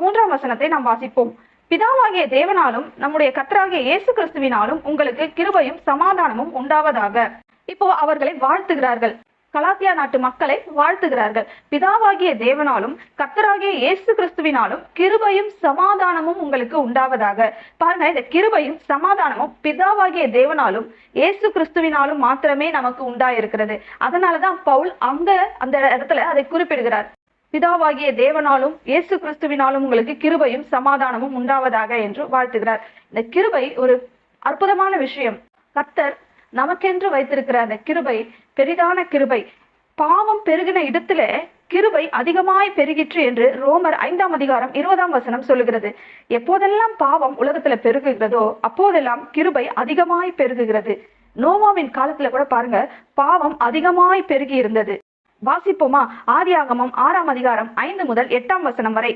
3ஆம் வசனத்தை நாம் வாசிப்போம். பிதாவாகிய தேவனாலும் நம்முடைய கர்த்தராகிய இயேசு கிறிஸ்துவினாலும் உங்களுக்கு கிருபையும் சமாதானமும் உண்டாவதாக. இப்போ அவர்களை வாழ்த்துகிறார்கள். கலாத்தியா நாட்டு மக்களை வாழ்த்துகிறார்கள். பிதாவாகிய தேவனாலும் கர்த்தராகிய இயேசு கிறிஸ்துவினாலும் கிருபையும் சமாதானமும் உங்களுக்கு உண்டாவதாக. பாருங்க, இந்த கிருபையும் சமாதானமும் பிதாவாகிய தேவனாலும் இயேசு கிறிஸ்துவினாலும் மாத்திரமே நமக்கு உண்டாயிருக்கிறது. அதனாலதான் பவுல் அந்த இடத்துல அதை குறிப்பிடுகிறார். பிதாவாகிய தேவனாலும் இயேசு கிறிஸ்துவினாலும் உங்களுக்கு கிருபையும் சமாதானமும் உண்டாவதாக என்று வாழ்த்துகிறார். இந்த கிருபை ஒரு அற்புதமான விஷயம். கர்த்தர் நமக்கென்று வைத்திருக்கிற அந்த கிருபை பெரிதான கிருபை. பாவம் பெருகின இடத்துல கிருபை அதிகமாய் பெருகிற்று என்று ரோமர் 5ஆம் அதிகாரம் 20ஆம் வசனம் சொல்லுகிறது. எப்போதெல்லாம் பாவம் உலகத்துல பெருகுகிறதோ அப்போதெல்லாம் கிருபை அதிகமாய் பெருகுகிறது. நோவாவின் காலத்துல கூட பாருங்க, பாவம் அதிகமாய் பெருகி இருந்தது. வாசிப்போமா? ஆதியாகமம் 6ஆம் அதிகாரம் 5 முதல் 8ஆம் வசனம் வரை.